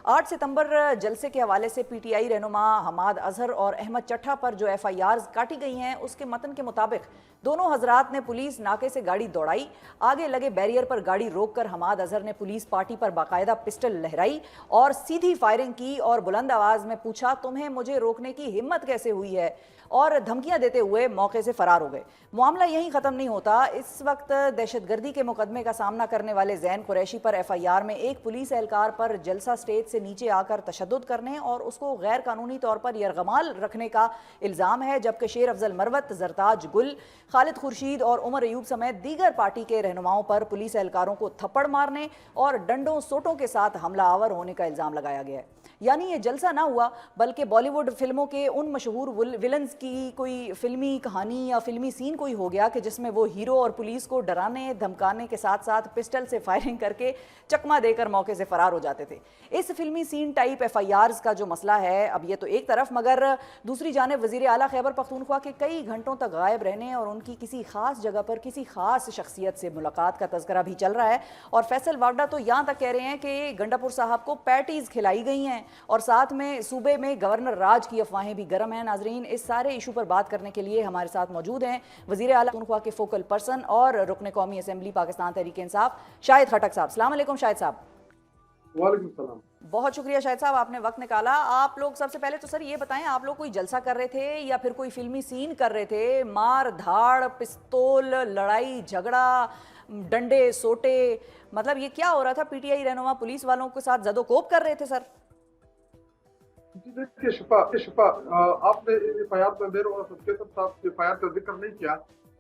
8 सितंबर जलसे के हवाले से पीटीआई रहनुमा हमाद अजहर और अहमद चट्ठा पर जो एफआईआर्स काटी गई हैं, उसके मतन के मुताबिक दोनों हजरात ने पुलिस नाके से गाड़ी दौड़ाई, आगे लगे बैरियर पर गाड़ी रोककर हमाद अजहर ने पुलिस पार्टी पर बाकायदा पिस्टल लहराई और सीधी फायरिंग की और बुलंद आवाज में पूछा, तुम्हें मुझे रोकने की हिम्मत कैसे हुई है, और धमकियां देते हुए मौके से फरार हो गए। मामला यहीं ख़त्म नहीं होता। इस वक्त दहशतगर्दी के मुकदमे का सामना करने वाले जैन कुरैशी पर एफआईआर में एक पुलिस एहलकार पर जलसा स्टेज से नीचे आकर तशद्दुद करने और उसको गैर कानूनी तौर पर यरगमाल रखने का इल्ज़ाम है, जबकि शेर अफजल मरवत, जरताज गुल, खालिद खुर्शीद और उमर अयूब समेत दीगर पार्टी के रहनुमाओं पर पुलिस एहलकारों को थप्पड़ मारने और डंडों सोटों के साथ हमला आवर होने का इल्ज़ाम लगाया गया है। यानी ये जलसा ना हुआ बल्कि बॉलीवुड फिल्मों के उन मशहूर विलन्स की कोई फिल्मी कहानी या फिल्मी सीन कोई हो गया कि जिसमें वो हीरो और पुलिस को डराने धमकाने के साथ साथ पिस्टल से फायरिंग करके चकमा देकर मौके से फरार हो जाते थे। इस फिल्मी सीन टाइप एफआईआर्स का जो मसला है, अब ये तो एक तरफ, मगर दूसरी जानिब वज़ीर आला खैबर पख्तूनख्वा के कई घंटों तक गायब रहने और उनकी किसी खास जगह पर किसी खास शख्सियत से मुलाकात का तज़किरा भी चल रहा है। और फैसल वागडा तो यहाँ तक कह रहे हैं कि गंडापुर साहब को पैटीज़ खिलाई गई हैं और साथ में सूबे में गवर्नर राज की अफवाहें भी गर्म हैं। नाजरीन, इस सारे इशू पर बात करने के लिए हमारे साथ मौजूद हैं वज़ीर आला पख्तूनख्वा के फोकल पर्सन और रुकन कौमी असेंबली पाकिस्तान तहरीक इंसाफ शाहिद खटक साहब। अस्सलाम वालेकुम शाहिद साहब। वालेकुम सलाम। बहुत शुक्रिया शाहिद साहब, आपने वक्त निकाला। आप लोग सबसे पहले तो सर ये बताएं, आप लोग कोई जलसा कर रहे थे या फिर कोई फिल्मी सीन कर रहे थे? मार धाड़, पिस्तौल, लड़ाई झगड़ा, डंडे सोटे, मतलब ये क्या हो रहा था? पीटीआई रहनुमा पुलिस वालों के साथ जदोकोब कर रहे थे सर? देखिए शिफा, आपने एफआईआर में मेरे और असद कैसर साहब के एफआईआर का जिक्र नहीं किया।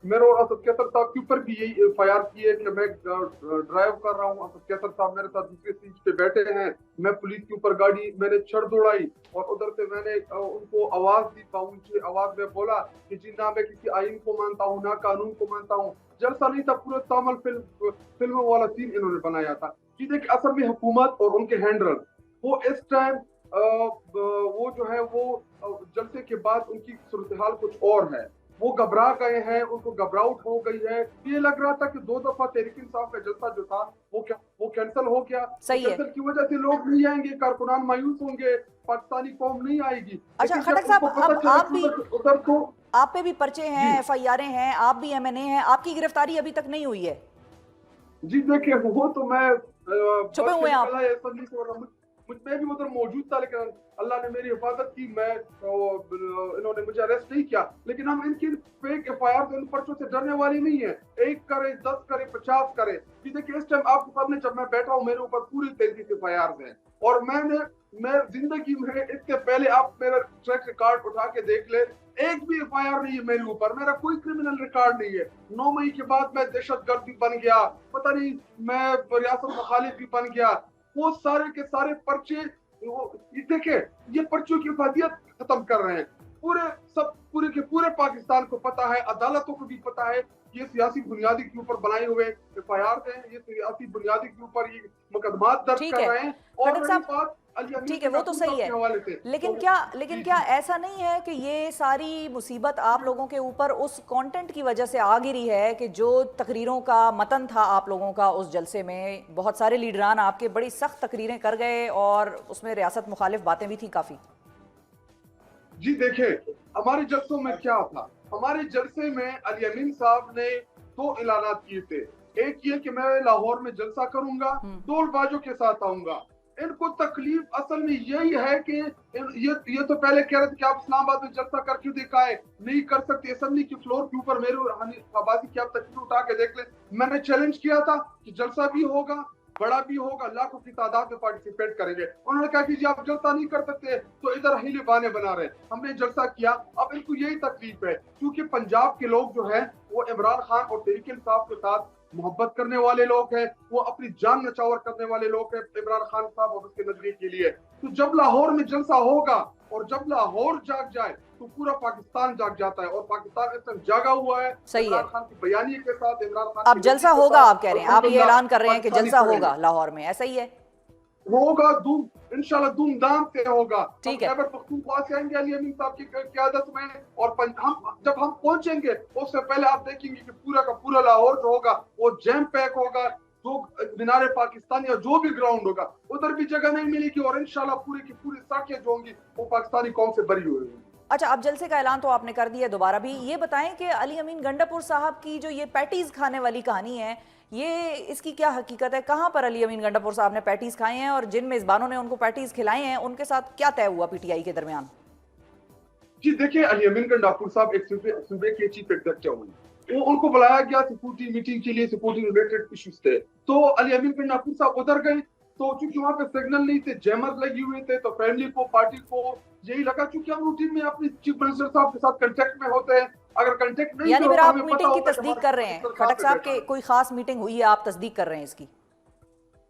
मेरे और असद कैसर साहब के ऊपर भी यही एफआईआर की है कि मैं ड्राइव कर रहा हूँ, असद कैसर साहब मेरे साथ दूसरी सीट पे बैठे हैं, मैं पुलिस के ऊपर गाड़ी मैंने छड़ दौड़ाई और उधर से मैंने उनको आवाज दी, ऊंची आवाज में बोला कि जी ना मैं किसी आइन को मानता हूँ ना कानून को मानता हूँ। जलसा नहीं था, पूरा तामल फिल्मों वाला सीन इन्होंने बनाया था। जी देखिए, असल में हुकूमत और उनके हैंडलर वो इस टाइम वो जो है वो जलसे के बाद उनकी सूरत हाल कुछ और है, वो घबरा गए हैं, उनको घबराहट हो गई है। ये लग रहा था कि 2 दफा तहरीक इंसाफ का जलसा जो था वो कैंसिल हो गया। कैंसिल की वजह से लोग नहीं आएंगे, कारकुनान मायूस होंगे, पाकिस्तानी कौम नहीं आएगी। अच्छा खटक साहब, अब आप भी उधर तो आप पे भी पर्चे हैं, एफआईआर हैं, आप भी एमएनए हैं, आपकी गिरफ्तारी अभी तक नहीं हुई है? जी देखिए, वो तो मैं छुपे हुए हैं आप। मैं भी उधर मौजूद था, लेकिन अल्लाह ने मेरी हिफाजत की, मैं इन्होंने मुझे अरेस्ट नहीं किया। लेकिन हम इनकी फेक एफआईआर इन पर्चों से डरने वाली नहीं है। 1 करे 10 करे 50 करे। देखिए, इस टाइम आपके सामने जब मैं बैठा हूँ, मेरे ऊपर पूरी 33 एफआईआर हैं और मैं जिंदगी में इसके पहले आप मेरा ट्रैक रिकॉर्ड उठा के देख ले, एक भी एफआईआर नहीं है मेरे ऊपर, मेरा कोई क्रिमिनल रिकॉर्ड नहीं है। 9 मई के बाद मैं दहशतगर्द भी बन गया, पता नहीं मैं रियासत मुखालिफ भी बन गया। वो सारे के सारे पर्चे, देखिए ये पर्चों की अफादियत खत्म कर रहे हैं। पूरे के पूरे पाकिस्तान को पता है, अदालतों को भी पता है, ये सियासी बुनियादी के ऊपर बनाए हुए एफआईआर हैं, ये सियासी बुनियादी के ऊपर ये मुकदमात दर्ज कर रहे हैं। और ठीक है, वो तो सही है, लेकिन क्या ऐसा नहीं है कि ये सारी मुसीबत आप लोगों के ऊपर उस कंटेंट की वजह से आ गिरी है कि जो तकरीरों का मतन था आप लोगों का उस जलसे में, बहुत सारे लीडरान आपके बड़ी सख्त तकरीरें कर गए और उसमें रियासत मुखालिफ बातें भी थी काफी? जी देखिए, हमारे जलसों में क्या था, हमारे जलसे में अली अमीन साहब ने 2 ऐलानात किए थे। एक ये कि मैं लाहौर में जलसा करूंगा, ढोल-बाजों के साथ आऊंगा। इनको तकलीफ असल में यही है कि ये तो पहले कह रहे थे कि आप इस्लामाबाद में जलसा कर क्यों दिखाए, नहीं कर सकते। असेंबली के फ्लोर के ऊपर मेरे और हनीफ आबादी की आप तस्वीर उठा के देख ले, मैंने चैलेंज किया था कि जलसा भी होगा, बड़ा भी होगा, लाखों की तादाद में पार्टिसिपेट करेंगे। उन्होंने कहा कि जी आप जलसा नहीं कर सकते तो इधर हीले बहाने बना रहे। हमने जलसा किया। अब इनको यही तकलीफ है क्योंकि पंजाब के लोग जो हैं वो इमरान खान और तहरीक इंसाफ के साथ मोहब्बत करने वाले लोग हैं, वो अपनी जान नचौर करने वाले लोग हैं इमरान खान साहब और उसके नजरिए के लिए। तो जब लाहौर में जलसा होगा और जब लाहौर जाग जाए तो पूरा पाकिस्तान जाग जाता है और पाकिस्तान इस टाइम जागा हुआ है। सही है। इमरान खान की बयानी के साथ इमरान खान अब जलसा होगा, आप कह रहे हैं, आप ये ऐलान कर रहे हैं कि जलसा होगा लाहौर में, ऐसा ही है? होगा, इंशाल्लाह धूमधाम से होगा। ठीक है। खैबर पख्तूनख्वा से आएंगे अली अमीन साहब की क़यादत में और जब हम पहुंचेंगे उससे पहले आप देखेंगे कि पूरा का पूरा लाहौर जो होगा वो जैम पैक होगा। जो मीनार पाकिस्तान या जो भी ग्राउंड होगा उधर भी जगह नहीं मिलेगी, और इंशाल्लाह पूरी की पूरी सड़कें जो होंगी वो पाकिस्तानी कौम से भरी हुई होंगी। अच्छा, अब जलसे का ऐलान तो आपने कर दिया, दोबारा भी ये बताएं कि अली अमीन गंडापुर साहब की जो ये पैटीज खाने वाली कहानी है, ये इसकी क्या हकीकत है? कहाँ पर अली अमीन गंडापुर साहब ने पैटीज खाए हैं और जिन मेजबानों ने उनको पैटीज खिलाए हैं उनके साथ क्या तय हुआ पीटीआई के दरमियान? जी देखिए, अली अमीन गंडापुर साहब एक सूबे के चीफ एग्जीक्यूटिव हुए, वो उनको बुलाया गया सिक्योरिटी मीटिंग के लिए, सिक्योरिटी रिलेटेड इश्यूज थे, तो अली अमीन गंडापुर साहब उधर गए, तो चूंकि वहां पे सिग्नल नहीं थे, जैमर लगी हुए थे, तो फैमिली को पार्टी को यही लगा, चूंकि हम रूटीन में अपने चीफ मिनिस्टर साहब के साथ कांटेक्ट में होते हैं, अगर कांटेक्ट नहीं यानी फिर होता आप हमें पता मीटिंग की होता कि तस्दीक हमारे कर रहे हैं, मिनिस्टर कहाँ खटक पे साहब बैठा के है। कोई खास मीटिंग हुई है, आप तस्दीक कर रहे हैं इसकी?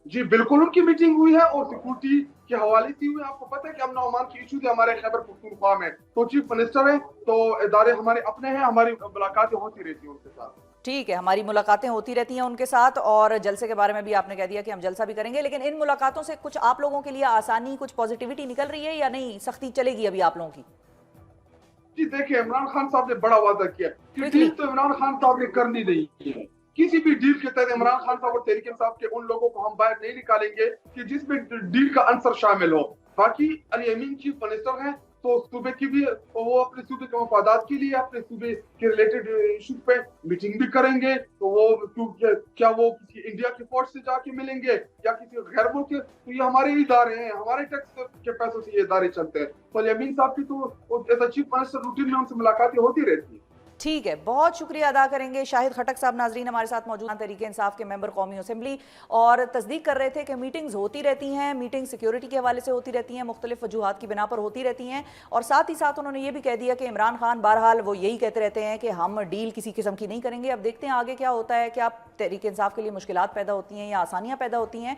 जी बिल्कुल, उनकी मीटिंग हुई है और सिक्योरिटी के हवाले से हुई है। आपको पता है कि अमन अमान की इशू थे हमारे खैबर पख्तूनख्वा में, तो चीफ मिनिस्टर है, तो इदारे हमारे अपने हैं, हमारी मुलाकातें होती रहती हैं उनके साथ। ठीक है, हमारी मुलाकातें होती रहती हैं उनके साथ, और जलसे के बारे में भी आपने कह दिया कि हम जलसा भी करेंगे, लेकिन इन मुलाकातों से कुछ आप लोगों के लिए आसानी, कुछ पॉजिटिविटी निकल रही है या नहीं? सख्ती चलेगी अभी आप लोगों की? जी देखिए, इमरान खान साहब ने बड़ा वादा किया कि Quickly. डील तो इमरान खान साहब ने करनी नहीं है। किसी भी डील के तहत इमरान खान साहब और तहरीक इंसाफ के उन लोगों को हम बाहर नहीं निकालेंगे कि जिसमें डील का आंसर शामिल हो। बाकी अली अमीन चीफ मिनिस्टर हैं, तो सूबे की भी वो अपने सूबे के मफादात के लिए अपने सूबे के रिलेटेड इशू पे मीटिंग भी करेंगे, तो वो क्या वो किसी इंडिया की फोर्स से जाके मिलेंगे या किसी गैर मुल्क के? तो ये हमारे ही इदारे हैं, हमारे टैक्स के पैसों से ये इदारे चलते हैं, तो अली अमीन साहब की तो as a chief minister routine में उनसे मुलाकातें होती रहती है। ठीक है, बहुत शुक्रिया अदा करेंगे। शाहिद खटक साहब नाजरीन हमारे साथ मौजूद हैं, तहरीक इंसाफ के मेंबर कौमी असेंबली, और तस्दीक कर रहे थे कि मीटिंग्स होती रहती हैं, मीटिंग सिक्योरिटी के हवाले से होती रहती हैं, मुख्तलिफ वजूहात की बिना पर होती रहती हैं, और साथ ही साथ उन्होंने ये भी कह दिया कि इमरान खान बहरहाल वो यही कहते रहते हैं कि हम डील किसी किस्म की नहीं करेंगे। अब देखते हैं आगे क्या होता है, क्या तहरीक इंसाफ के लिए मुश्किलात पैदा होती हैं या आसानियाँ पैदा होती हैं।